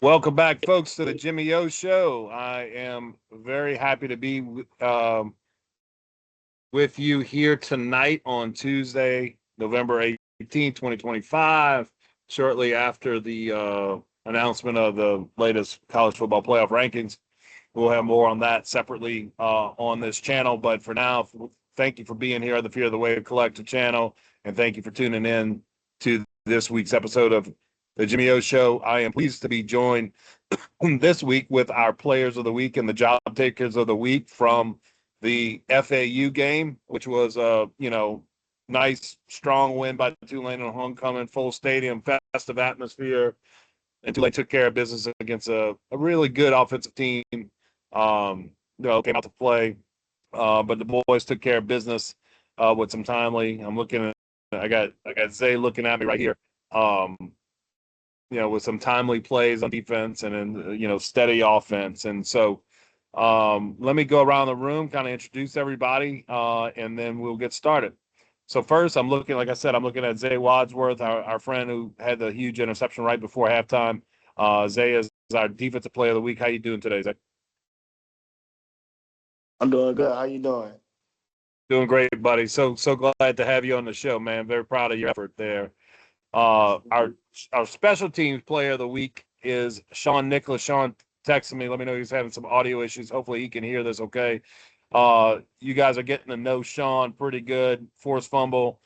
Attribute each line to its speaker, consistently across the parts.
Speaker 1: Welcome back, folks, to the Jimmy O Show. I am very happy to be with you here tonight on Tuesday, November 18th, 2025, shortly after the announcement of the latest college football playoff rankings. We'll have more on that separately on this channel. But for now, thank you for being here on the Fear the Wave Collective channel. And thank you for tuning in to this week's episode of the Jimmy O Show. I am pleased to be joined this week with our players of the week and the job takers of the week from the FAU game, which was nice, strong win by Tulane on homecoming, full stadium, festive atmosphere, and Tulane took care of business against a really good offensive team. Came out to play, but the boys took care of business with some timely. I'm looking at, I got Zay looking at me right here. With some timely plays on defense and then steady offense. And so let me go around the room, kind of introduce everybody, and then we'll get started. So first, like I said, I'm looking at Zay Wadsworth, our friend who had the huge interception right before halftime. Zay is our defensive player of the week. How you doing today, Zay?
Speaker 2: I'm doing good. How you doing?
Speaker 1: Doing great, buddy. So glad to have you on the show, man. Very proud of your effort there. Our special teams player of the week is Shaun Nicholas. Shaun texted me. Let me know he's having some audio issues. Hopefully he can hear this okay. You guys are getting to know Shaun pretty good. Forced fumble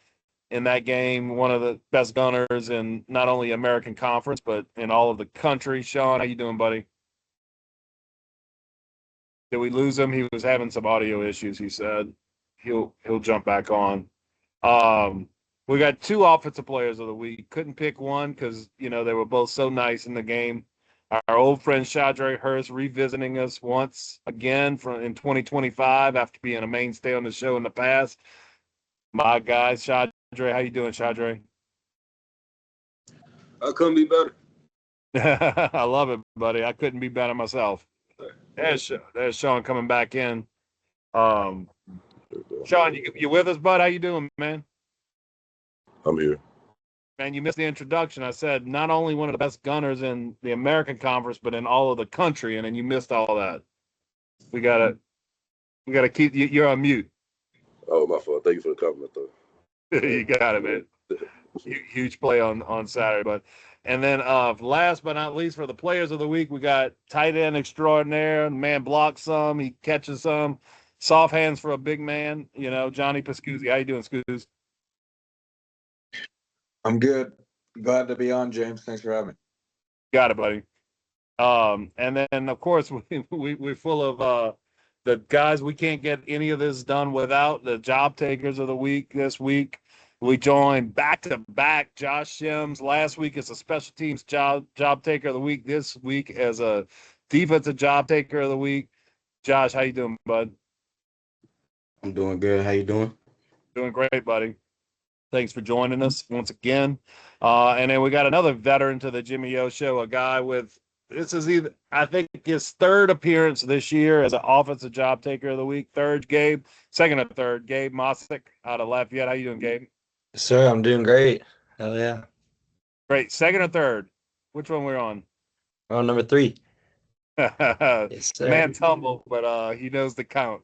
Speaker 1: in that game. One of the best gunners in not only American Conference, but in all of the country. Shaun, how you doing, buddy? Did we lose him? He was having some audio issues, he said. He'll jump back on. We got two offensive players of the week. Couldn't pick one because they were both so nice in the game. Our old friend Shadre Hurst revisiting us once again in 2025 after being a mainstay on the show in the past. My guy, Shadre, how you doing, Shadre?
Speaker 3: I couldn't be better.
Speaker 1: I love it, buddy. I couldn't be better myself. There's Shaun coming back in. Shaun, you with us, bud? How you doing, man?
Speaker 3: I'm here.
Speaker 1: Man, you missed the introduction. I said not only one of the best gunners in the American Conference, but in all of the country, and then you missed all that. We gotta keep you. You're on mute.
Speaker 3: Oh, my fault. Thank you for the compliment, though.
Speaker 1: You got it, man. Huge play on Saturday, but and then last but not least for the players of the week, we got tight end extraordinaire. The man blocks some, he catches some. Soft hands for a big man. Johnny Pascuzzi. How you doing, Scooz?
Speaker 4: I'm good. Glad to be on, James. Thanks for having me.
Speaker 1: Got it, buddy. And then of course we're full of the guys. We can't get any of this done without the job takers of the week. This week we joined back to back Josh Shims. Last week as a special teams job taker of the week. This week as a defensive job taker of the week. Josh, how you doing, bud?
Speaker 4: I'm doing good. How you doing?
Speaker 1: Doing great, buddy. Thanks for joining us once again. And then we got another veteran to the Jimmy O Show, a guy with this is I think his third appearance this year as an offensive job taker of the week. Third, Gabe. Second or third, Gabe Mocek out of Lafayette. How you doing, Gabe?
Speaker 5: Sir, I'm doing great. Hell yeah.
Speaker 1: Great. Second or third? Which one we're on?
Speaker 5: We're on number 3.
Speaker 1: Yes,
Speaker 5: sir.
Speaker 1: Man tumble, but he knows the count.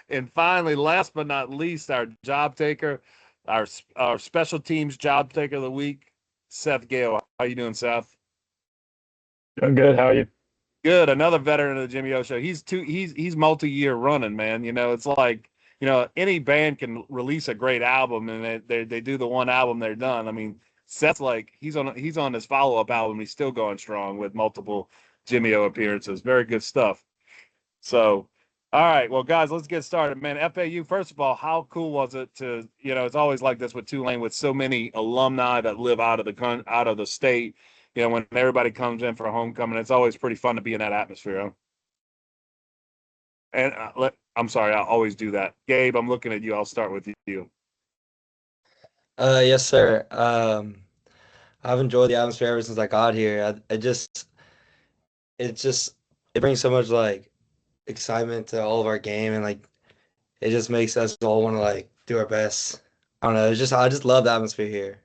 Speaker 1: And finally, last but not least, our job taker, our special teams job taker of the week, Seth Gale. How you doing, Seth?
Speaker 6: Doing good. How are you?
Speaker 1: Good. Another veteran of the Jimmy O Show. He's multi-year running, man. It's like any band can release a great album and they do the one album, they're done. I mean, Seth's like he's on his follow-up album. He's still going strong with multiple Jimmy O appearances. Very good stuff. So, all right, well, guys, let's get started, man. FAU, first of all, how cool was it to, it's always like this with Tulane with so many alumni that live out of the state. When everybody comes in for homecoming, it's always pretty fun to be in that atmosphere. And I'm sorry, I always do that. Gabe, I'm looking at you. I'll start with you.
Speaker 5: Yes, sir. I've enjoyed the atmosphere ever since I got here. It brings so much like excitement to all of our game, and like it just makes us all want to like do our best. I don't know. I just love the atmosphere here,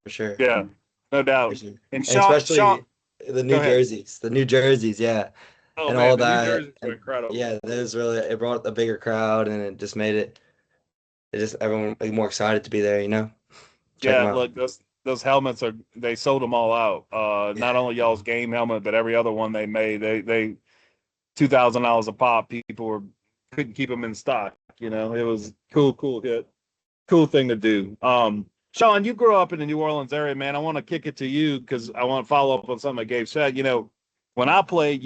Speaker 5: for sure.
Speaker 1: Yeah, no doubt.
Speaker 5: For sure.
Speaker 1: And
Speaker 5: And especially the
Speaker 1: Go
Speaker 5: new
Speaker 1: ahead.
Speaker 5: jerseys, yeah,
Speaker 1: Oh
Speaker 5: and
Speaker 1: man,
Speaker 5: all
Speaker 1: the New
Speaker 5: that.
Speaker 1: Jerseys are
Speaker 5: And
Speaker 1: incredible.
Speaker 5: yeah, it brought a bigger crowd, and it just made it just everyone like, more excited to be there. Check them
Speaker 1: Yeah,
Speaker 5: out.
Speaker 1: look, those helmets they sold them all out. Not
Speaker 5: Yeah,
Speaker 1: only y'all's game helmet, but every other one they made. They $2,000 a pop. Couldn't keep them in stock. It was cool hit, cool thing to do. Shaun, you grew up in the New Orleans area, man. I want to kick it to you because I want to follow up on something that Gabe said. When I played,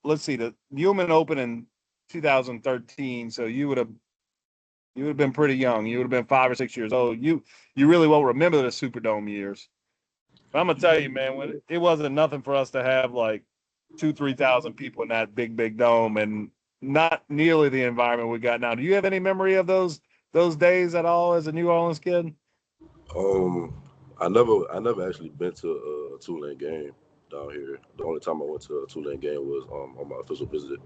Speaker 1: let's see, the Newman Open in 2013, so you would have been pretty young. You would have been 5 or 6 years old. You really won't remember the Superdome years. But I'm gonna tell you, man, it wasn't nothing for us to have like 2,000-3,000 people in that big dome, and not nearly the environment we got now. Do you have any memory of those days at all as a New Orleans kid?
Speaker 3: I never actually been to a Tulane game down here. The only time I went to a Tulane game was on my official visit,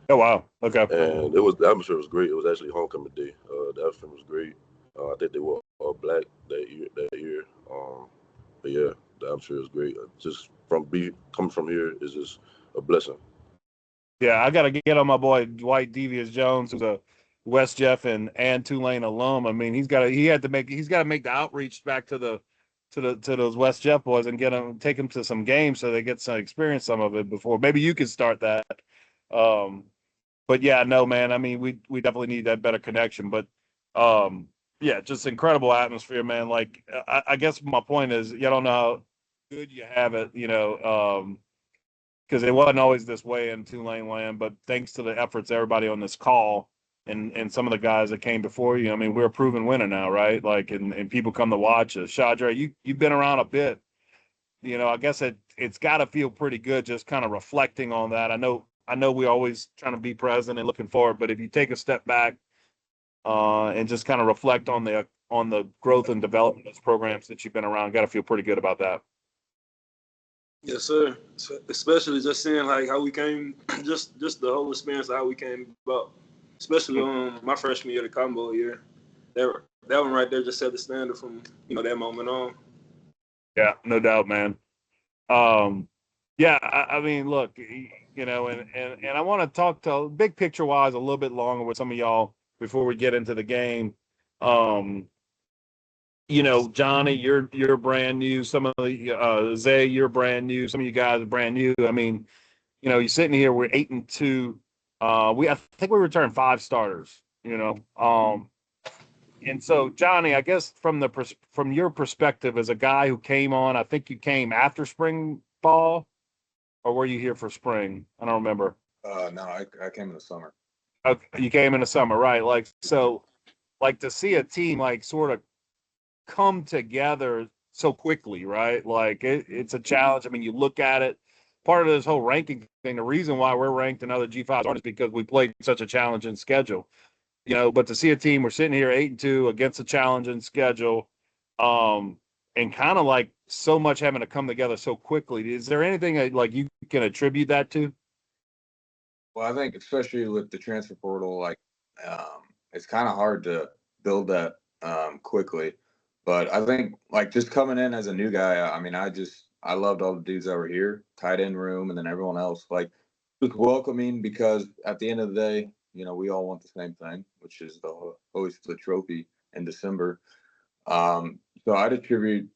Speaker 1: Oh wow, okay.
Speaker 3: and the atmosphere was great. It was actually homecoming day. The atmosphere was great. I think they were all black that year. But yeah, the atmosphere was great. Just coming from here is just a blessing.
Speaker 1: Yeah, I got to get on my boy Dwight Devious Jones, who's a West Jeff and Tulane alum. I mean, he's got to make the outreach back to those West Jeff boys and take them to some games so they get some experience some of it before. Maybe you could start that. Um, but yeah, no, man. I mean, we definitely need that better connection. But yeah, just incredible atmosphere, man. Like I guess my point is, you don't know how good you have it, because it wasn't always this way in Tulane land, but thanks to the efforts of everybody on this call and some of the guys that came before you, I mean, we're a proven winner now, right? Like, and people come to watch us. Shadre, you've been around a bit. I guess it's got to feel pretty good just kind of reflecting on that. I know we always trying to be present and looking forward, but if you take a step back and just kind of reflect on the growth and development of those programs that you've been around, got to feel pretty good about that.
Speaker 2: Yes, sir. So, especially just seeing like how we came, just the whole experience of how we came about. Especially on my freshman year, the combo year. That one right there just set the standard from that moment on.
Speaker 1: Yeah, no doubt, man. Yeah, I mean, look, and I want to talk to big picture wise a little bit longer with some of y'all before we get into the game. Um, Johnny, you're brand new. Some of the Zay, you're brand new. Some of you guys are brand new. I mean, you're sitting here. We're 8-2. I think we returned 5 starters. And so Johnny, I guess from your perspective as a guy who came on, I think you came after spring ball, or were you here for spring? I don't remember.
Speaker 4: No, I came in the summer.
Speaker 1: Okay, you came in the summer, right? Like so, like to see a team like sort of come together so quickly, right? Like it's a challenge. I mean, you look at it. Part of this whole ranking thing, the reason why we're ranked in other G5s aren't is because we played such a challenging schedule. But to see a team, we're sitting here 8-2 against a challenging schedule, and kind of like so much having to come together so quickly. Is there anything like you can attribute that to?
Speaker 4: Well, I think especially with the transfer portal, like it's kind of hard to build that quickly. But I think like just coming in as a new guy, I mean, I loved all the dudes that were here, tight end room, and then everyone else. Like just welcoming because at the end of the day, we all want the same thing, which is always the trophy in December. So I'd attribute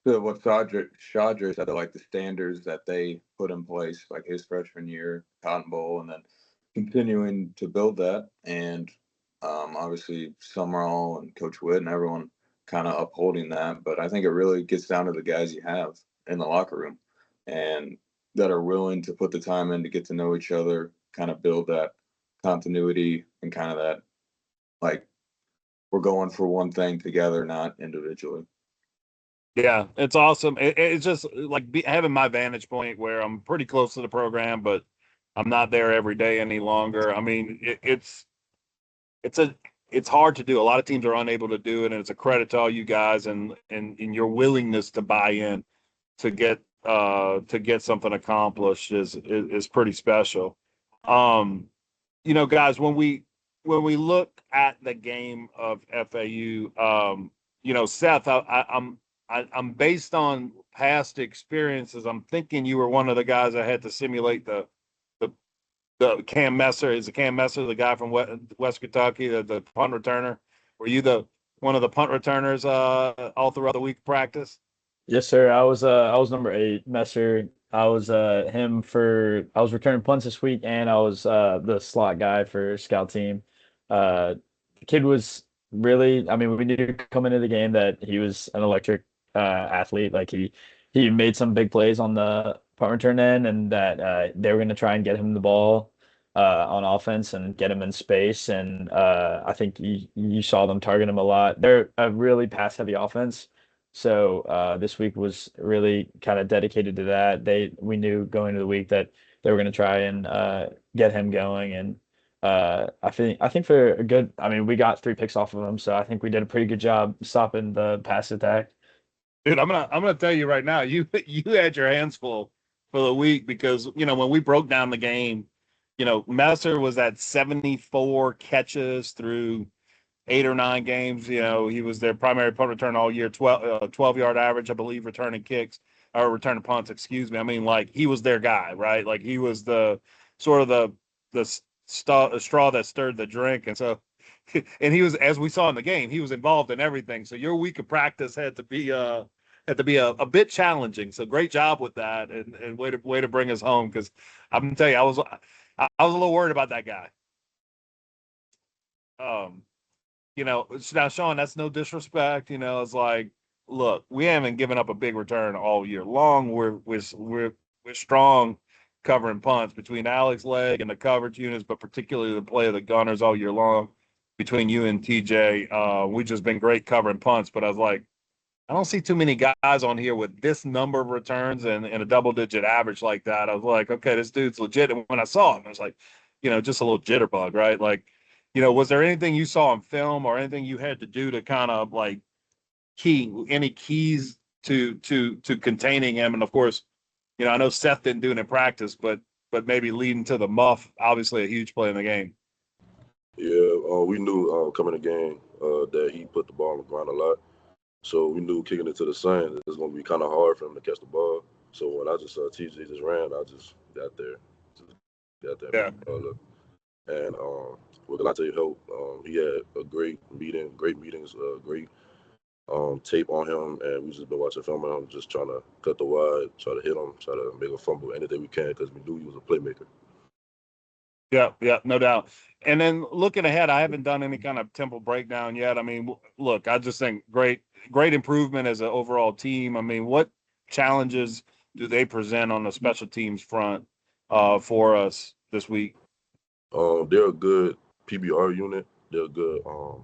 Speaker 4: to what Shadre said, like the standards that they put in place, like his freshman year, Cotton Bowl, and then continuing to build that. And obviously, Summerall and Coach Witt and everyone kind of upholding that. But I think it really gets down to the guys you have in the locker room and that are willing to put the time in to get to know each other, kind of build that continuity and kind of that, like, we're going for one thing together, not individually.
Speaker 1: Yeah, it's awesome. It's just like having my vantage point where I'm pretty close to the program, but I'm not there every day any longer. I mean, it's it's hard to do. A lot of teams are unable to do it, and it's a credit to all you guys and your willingness to buy in to get something accomplished is pretty special. Um, guys, when we look at the game of FAU, Seth, I'm based on past experiences. I'm thinking you were one of the guys that had to simulate the Cam Messer. Is it Cam Messer, the guy from West Kentucky, the punt returner? Were you the one of the punt returners all throughout the week practice?
Speaker 6: Yes, sir. I was number 8, Messer. I was I was returning punts this week, and I was the slot guy for scout team. The kid was really, I mean, we knew coming into the game that he was an electric athlete. Like he made some big plays on the punt return end, and that they were going to try and get him the ball on offense and get him in space. And I think you saw them target him a lot. They're a really pass heavy offense. So this week was really kind of dedicated to that. We knew going into the week that they were going to try and get him going, and I think for a good, I mean, we got 3 picks off of him, so I think we did a pretty good job stopping the pass attack.
Speaker 1: Dude, I'm gonna tell you right now, you had your hands full for the week because when we broke down the game, Messer was at 74 catches through 8 or 9 games. He was their primary punt return all year, 12-yard average, I believe, returning kicks or returning punts, excuse me. I mean, like he was their guy, right? Like he was the sort of the straw that stirred the drink. And so, and he was, as we saw in the game, he was involved in everything. So your week of practice had to be a bit challenging. So great job with that, and way to bring us home, because I'm gonna tell you, I was a little worried about that guy. Um, now, Shaun, that's no disrespect. It's like, look, we haven't given up a big return all year long. We're strong covering punts between Alex Legg and the coverage units, but particularly the play of the gunners all year long between you and TJ. We've just been great covering punts, but I was like, I don't see too many guys on here with this number of returns and a double-digit average like that. I was like, okay, this dude's legit. And when I saw him, I was like, just a little jitterbug, right? Like, was there anything you saw on film or anything you had to do to kind of like any keys to containing him? And of course, I know Seth didn't do it in practice, but maybe leading to the muff, obviously a huge play in the game.
Speaker 3: Yeah, we knew coming in the game that he put the ball on the ground a lot. So we knew kicking it to the sun, it was going to be kind of hard for him to catch the ball. So when I just TJ just ran, I just got there.
Speaker 1: Yeah.
Speaker 3: And with a lot of help, he had a great meetings, great tape on him, and we just been watching film on him, just trying to cut the wide, try to hit him, try to make a fumble anything we can, because we knew he was a playmaker.
Speaker 1: Yeah, no doubt. And then looking ahead, I haven't done any kind of tempo breakdown yet. I mean, look, I just think great improvement as an overall team. I mean, what challenges do they present on the special teams front for us this week?
Speaker 3: They're a good PBR unit. They're good.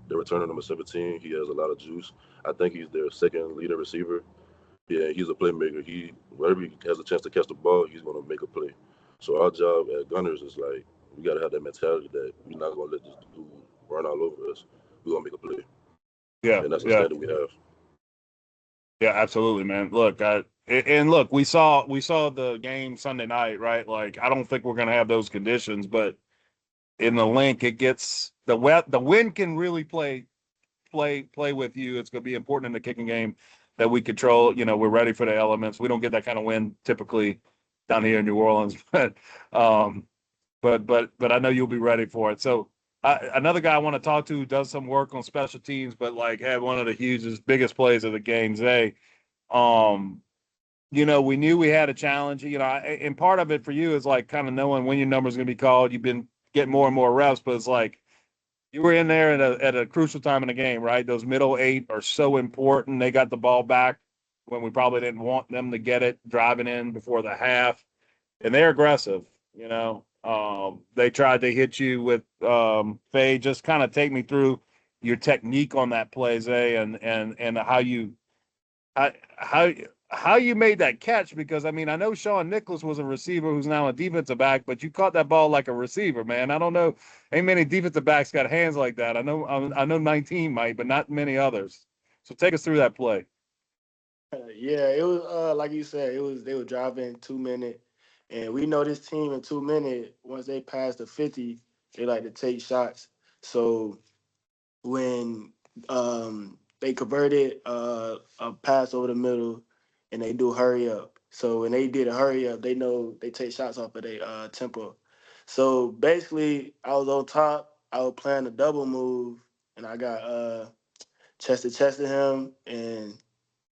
Speaker 3: They're returning number 17. He has a lot of juice. I think he's their second leading receiver. Yeah, he's a playmaker. Whenever he has a chance to catch the ball, he's going to make a play. So our job at Gunners is like, we got to have that mentality that we're not going to let this dude run all over us. We're going to make a play.
Speaker 1: Yeah,
Speaker 3: and that's the standard we have.
Speaker 1: Yeah, absolutely, man. Look, look, we saw the game Sunday night, right? Like, I don't think we're going to have those conditions, but in the link, it gets the wind can really play with you. It's going to be important in the kicking game that we control. We're ready for the elements. We don't get that kind of wind typically down here in New Orleans, but I know you'll be ready for it. So another guy I want to talk to who does some work on special teams, but like had one of the biggest plays of the game today. We knew we had a challenge. And part of it for you is like kind of knowing when your number is going to be called. You've been getting more and more reps, but it's like you were in there at a crucial time in the game, right? Those middle 8 are so important. They got the ball back when we probably didn't want them to get it, driving in before the half, and they're aggressive. They tried to hit you with Faye. Just kind of take me through your technique on that play, Zay, and how you made that catch, because I mean, I know Sean Nicholas was a receiver who's now a defensive back, but you caught that ball like a receiver, man. I don't know, ain't many defensive backs got hands like that. I know 19 might, but not many others. So take us through that play.
Speaker 7: Yeah, it was like you said, they were driving 2 minute, and we know this team in 2 minute, once they pass the 50, they like to take shots. So when they converted a pass over the middle, and they do hurry up. So when they did a hurry up, they know they take shots off of their tempo. So basically, I was on top. I was playing a double move, and I got chest to chest to him, and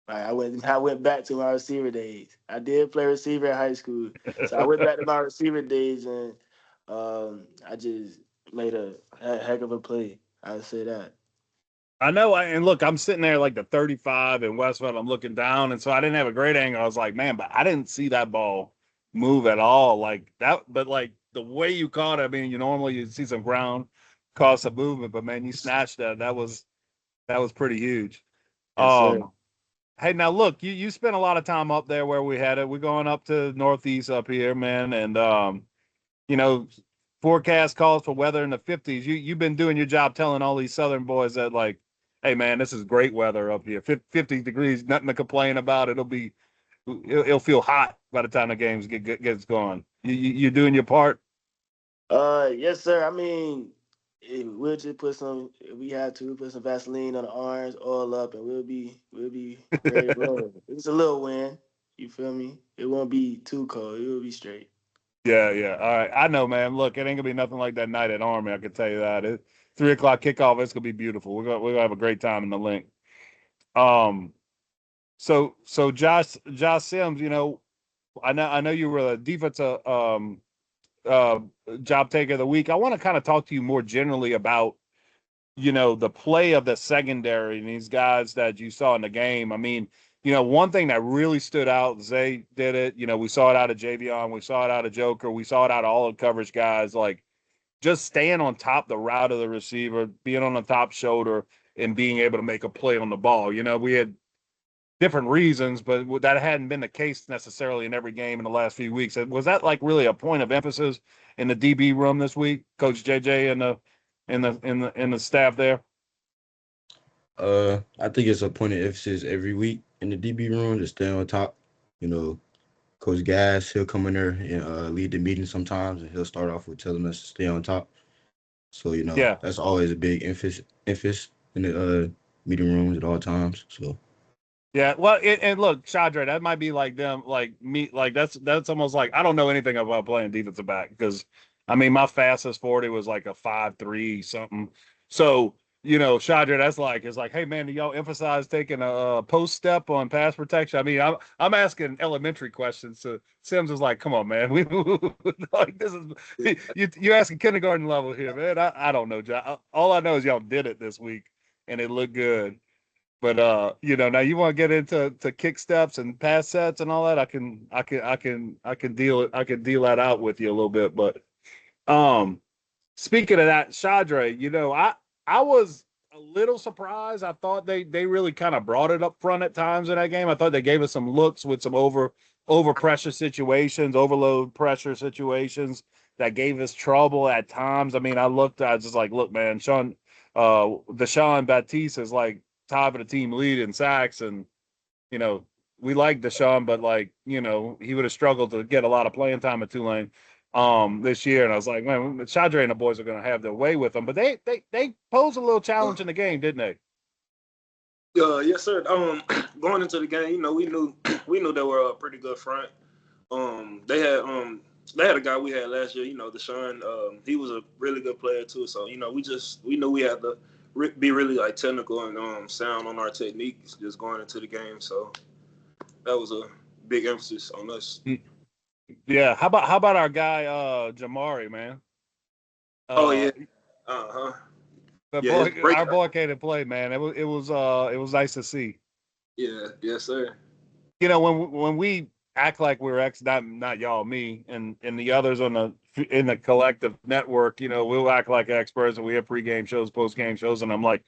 Speaker 7: I went back to my receiver days. I did play receiver in high school, so I went back to my receiver days, and I just made a heck of a play. I would say that.
Speaker 1: I know, and look, I'm sitting there like the 35 in Westfield. I'm looking down, and so I didn't have a great angle. I was like, man, but I didn't see that ball move at all, like that. But like the way you caught it, I mean, you see some ground cause some movement, but man, you snatched that. That was pretty huge.
Speaker 7: Yes, sir.
Speaker 1: Hey, now look, you spent a lot of time up there where we had it. We're going up to Northeast up here, man, and you know, forecast calls for weather in the 50s. You've been doing your job telling all these Southern boys that like, hey man, this is great weather up here. 50 degrees, nothing to complain about. It'll feel hot by the time the games gets going. You doing your part?
Speaker 7: Yes, sir. I mean, we'll just put some. If we have to, put some Vaseline on the arms, oil up, and we'll be ready to roll. It's a little wind. You feel me? It won't be too cold. It will be straight.
Speaker 1: Yeah, yeah. All right. I know, man. Look, it ain't gonna be nothing like that night at Army. I can tell you that. 3 o'clock kickoff. It's gonna be beautiful. We're gonna have a great time in the link. Um. So Josh Sims, I know you were a defensive uh job taker of the week. I want to kind of talk to you more generally about the play of the secondary and these guys that you saw in the game. I mean, one thing that really stood out, Zay did it. We saw it out of Javion, we saw it out of Joker, we saw it out of all the coverage guys, like just staying on top the route of the receiver, being on the top shoulder, and being able to make a play on the ball. We had different reasons, but that hadn't been the case necessarily in every game in the last few weeks. Was that like really a point of emphasis in the DB room this week, Coach JJ and the staff there?
Speaker 8: I think it's a point of emphasis every week in the DB room to stay on top. Coach Gas, he'll come in there and lead the meeting sometimes, and he'll start off with telling us to stay on top. So
Speaker 1: Yeah.
Speaker 8: that's always a big emphasis in the meeting rooms at all times. So.
Speaker 1: Yeah, well, and look, Shadre, that might be like them, like me, like that's almost like I don't know anything about playing defensive back because, I mean, my fastest 40 was like a 5.3 something. So, Shadre, it's like, hey man, do y'all emphasize taking a post step on pass protection? I mean, I'm asking elementary questions. So Sims is like, come on, man, we like this is you're asking kindergarten level here, man. I don't know, John. All I know is y'all did it this week and it looked good. But now you want to get into kick steps and pass sets and all that. I can deal that out with you a little bit. But speaking of that, Shadre, I was a little surprised. I thought they really kind of brought it up front at times in that game. I thought they gave us some looks with some over pressure situations, overload pressure situations that gave us trouble at times. I mean, I was just like, look, man, Shaun Baptiste is like tied for the team lead in sacks, and we like Deshaun, but he would have struggled to get a lot of playing time at Tulane this year. And I was like, man, Shadre and the boys are going to have their way with them, but they posed a little challenge in the game, didn't they?
Speaker 2: Yes, sir. Going into the game, we knew they were a pretty good front. They had a guy we had last year, Deshaun. He was a really good player too. So we knew we had to be really like technical and sound on our techniques just going into the game. So that was a big emphasis on us.
Speaker 1: Yeah. How about our guy Jamari, man?
Speaker 2: Oh yeah. Uh-huh.
Speaker 1: Our boy came to play, man. It was nice to see.
Speaker 2: Yeah, yes, sir.
Speaker 1: When we act like we're not y'all, me and the others in the collective network, we'll act like experts and we have pregame shows, postgame shows, and I'm like,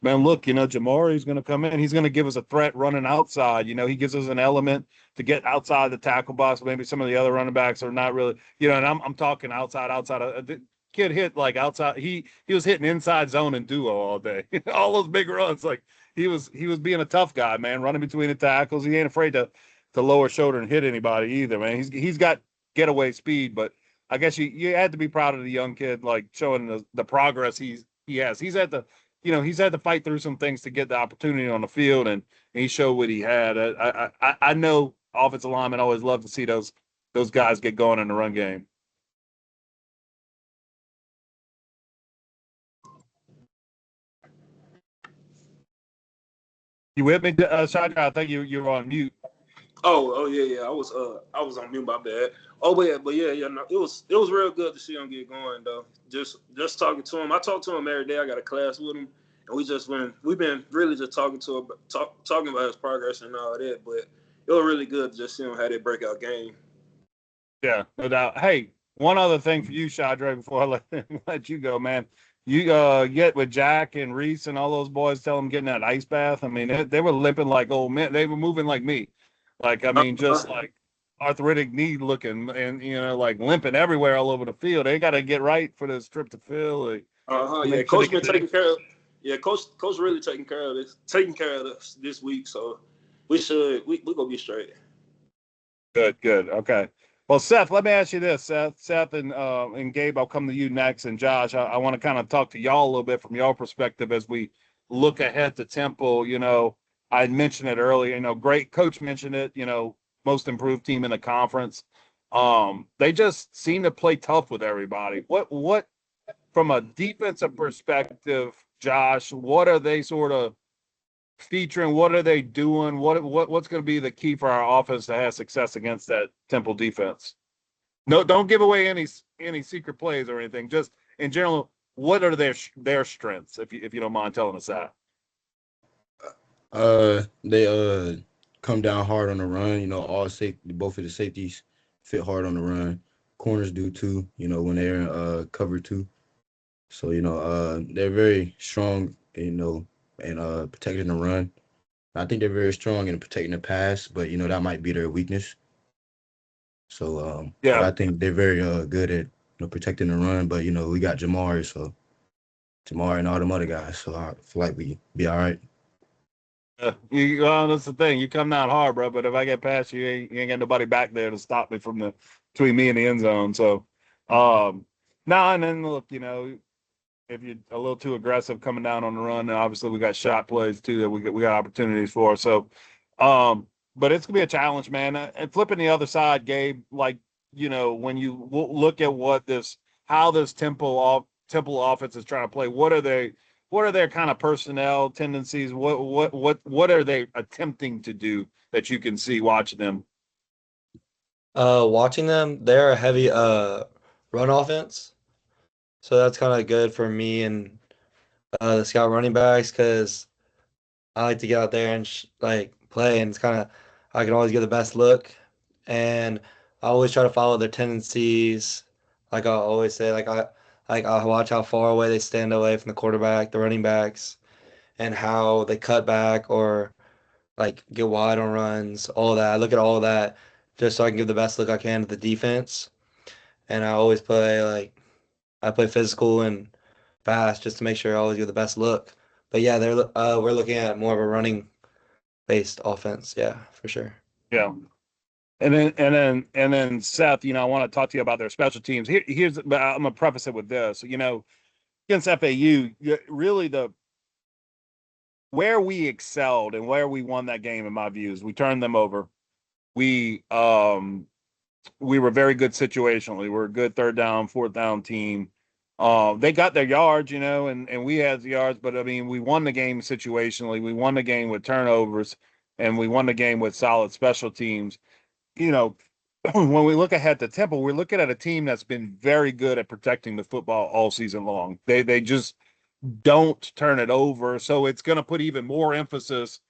Speaker 1: man, look, Jamari's going to come in. He's going to give us a threat running outside. He gives us an element to get outside the tackle box. Maybe some of the other running backs are not really, and I'm talking outside. The kid hit like outside. He was hitting inside zone and duo all day. All those big runs, like he was being a tough guy, man, running between the tackles. He ain't afraid to lower shoulder and hit anybody either, man. He's got getaway speed, but I guess you had to be proud of the young kid, like showing the progress he has. He's at the he's had to fight through some things to get the opportunity on the field, and he showed what he had. I know offensive linemen always love to see those guys get going in the run game. You with me, Shadre? I think you're on mute.
Speaker 2: Oh yeah. I was on mute, my bad. Oh but yeah, no, it was real good to see him get going though. Just talking to him. I talk to him every day. I got a class with him, and we've been really just talking talking about his progress and all that. But it was really good to just see him have that breakout game.
Speaker 1: Yeah, no doubt. Hey, one other thing for you, Shadre, before I let you go, man. You get with Jack and Reese and all those boys, tell them getting that ice bath. I mean, they were limping like old men. They were moving like me. Like, I mean, just like arthritic knee looking and, like limping everywhere all over the field. They got to get right for this trip to Phil.
Speaker 2: Yeah, coach been taking care of. Yeah, coach really taking care of us this week. So we gonna be straight.
Speaker 1: Good. Okay. Well, Seth, let me ask you this. Seth and Gabe, I'll come to you next. And Josh, I want to kind of talk to y'all a little bit from your perspective as we look ahead to Temple. I mentioned it earlier. Great coach mentioned it. Most improved team in the conference. They just seem to play tough with everybody. What from a defensive perspective, Josh? What are they sort of featuring? What are they doing? What's going to be the key for our offense to have success against that Temple defense? No, don't give away any secret plays or anything. Just in general, what are their strengths? If you don't mind telling us that.
Speaker 8: They come down hard on the run. Both of the safeties fit hard on the run. Corners do too. When they're in cover two. So they're very strong. And protecting the run. I think they're very strong in protecting the pass, but that might be their weakness. So
Speaker 1: Yeah,
Speaker 8: but I think they're very good at protecting the run. But we got Jamar and all them other guys. So I feel like we be all right.
Speaker 1: that's the thing. You come down hard, bro. But if I get past you, you ain't got nobody back there to stop me from between me and the end zone. So, and then look, if you're a little too aggressive coming down on the run, then obviously we got shot plays too that we got opportunities for. So, but it's gonna be a challenge, man. And flipping the other side, Gabe, like when you look at how this Temple offense is trying to play, what are their kind of personnel tendencies? What are they attempting to do that you can see watching them?
Speaker 5: Watching them, they're a heavy run offense. So that's kind of good for me and the scout running backs because I like to get out there and play, and it's kind of I can always get the best look, and I always try to follow their tendencies. Like I always say, I watch how far away they stand away from the quarterback, the running backs, and how they cut back or get wide on runs, all that. I look at all that just so I can give the best look I can to the defense, and I always I play physical and fast just to make sure I always get the best look. But yeah, we're looking at more of a running based offense. Yeah, for sure.
Speaker 1: Yeah. And then Seth, I want to talk to you about their special teams. I'm gonna preface it with this. Against FAU, really where we excelled and where we won that game, in my view, is we turned them over. We were very good situationally. We're a good third down, fourth down team. They got their yards, and we had the yards, but I mean, we won the game situationally. We won the game with turnovers, and we won the game with solid special teams. When we look ahead to Temple, we're looking at a team that's been very good at protecting the football all season long. They just don't turn it over. So it's going to put even more emphasis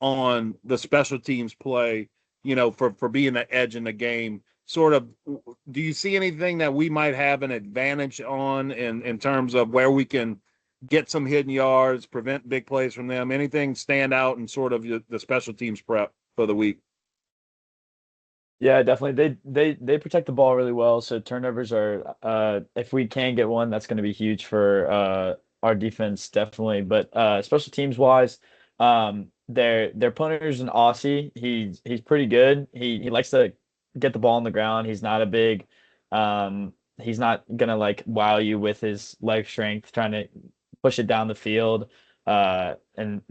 Speaker 1: on the special teams play, for being the edge in the game. Sort of, do you see anything that we might have an advantage on in terms of where we can get some hidden yards, prevent big plays from them? Anything stand out in sort of the special teams prep for the week?
Speaker 6: Yeah, definitely. They protect the ball really well. So turnovers are if we can get one, that's going to be huge for our defense, definitely. But special teams wise, their punter's an Aussie. He's pretty good. He likes to get the ball on the ground. He's not a big he's not gonna wow you with his leg strength trying to push it down the field, and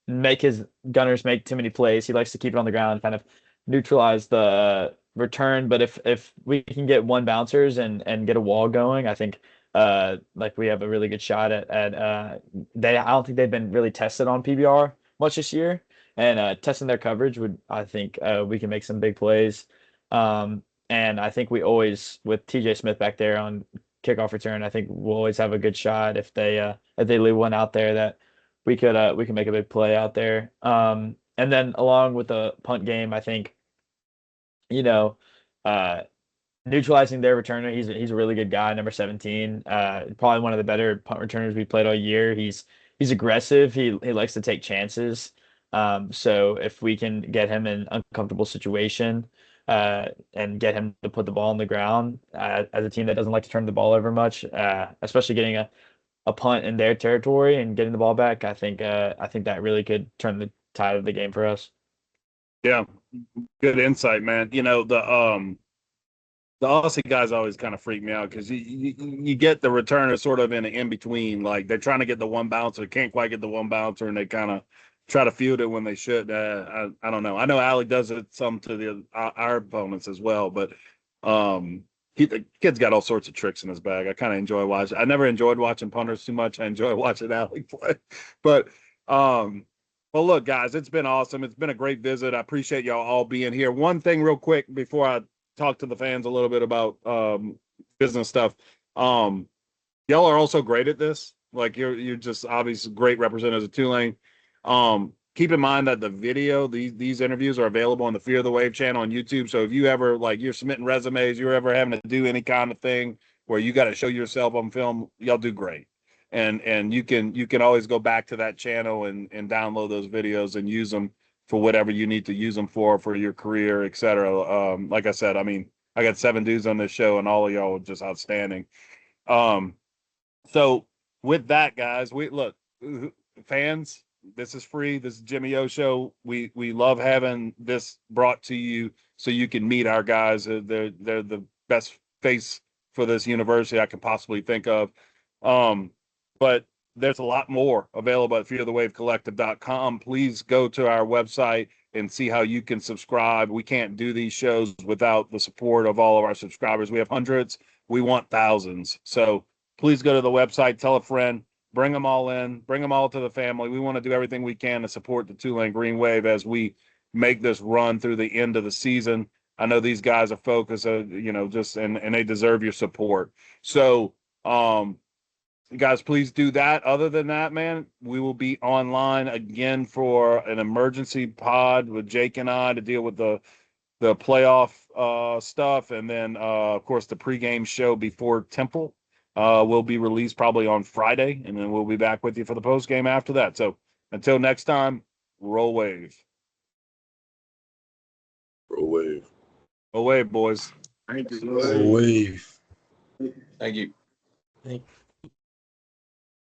Speaker 6: make his gunners make too many plays. He likes to keep it on the ground, kind of neutralize the return. But if we can get one bouncers and get a wall going, I think like we have a really good shot at they. I don't think they've been really tested on PBR much this year, and testing their coverage I think we can make some big plays. And I think we always, with TJ Smith back there on kickoff return, I think we'll always have a good shot if they leave one out there that we can make a big play out there. And then along with the punt game, I think, you know, uh, neutralizing their returner. He's a really good guy, number 17. Probably one of the better punt returners we played all year. He's aggressive. He likes to take chances. So if we can get him in uncomfortable situation, and get him to put the ball on the ground, as a team that doesn't like to turn the ball over much, especially getting a punt in their territory and getting the ball back, I think that really could turn the tide of the game for us.
Speaker 1: Yeah, good insight, man. The Aussie guys always kind of freak me out because you get the returner sort of in between. Like they're trying to get the one bouncer, can't quite get the one bouncer, and they kind of try to field it when they should. I don't know. I know Alec does it some to our opponents as well, but the kid's got all sorts of tricks in his bag. I kind of enjoy watching. I never enjoyed watching punters too much. I enjoy watching Alec play, but well, look, guys, it's been awesome. It's been a great visit. I appreciate y'all all being here. One thing real quick before I talk to the fans a little bit about business stuff. Y'all are also great at this. Like you're just obviously great representatives of Tulane. Keep in mind that the video, these interviews are available on the Fear the Wave channel on YouTube. So if you ever you're submitting resumes, you're ever having to do any kind of thing where you got to show yourself on film, y'all do great. And you can always go back to that channel and download those videos and use them for whatever you need to use them for your career, et cetera. Like I said, I mean, I got 7 dudes on this show and all of y'all are just outstanding. So with that, guys, fans, this is free. This is Jimmy O Show. We love having this brought to you so you can meet our guys. They're the best face for this university I can possibly think of. But there's a lot more available at fearthewavecollective.com. Please go to our website and see how you can subscribe. We can't do these shows without the support of all of our subscribers. We have hundreds. We want thousands. So please go to the website, tell a friend, bring them all in, bring them all to the family. We want to do everything we can to support the Tulane Green Wave as we make this run through the end of the season. I know these guys are focused, and they deserve your support. So, guys, please do that. Other than that, man, we will be online again for an emergency pod with Jake and I to deal with the playoff stuff. And then, of course, the pregame show before Temple will be released probably on Friday. And then we'll be back with you for the postgame after that. So until next time, roll wave.
Speaker 3: Roll wave.
Speaker 1: Roll wave, boys.
Speaker 7: Thank you.
Speaker 8: Wave.
Speaker 4: Thank you.
Speaker 5: Thank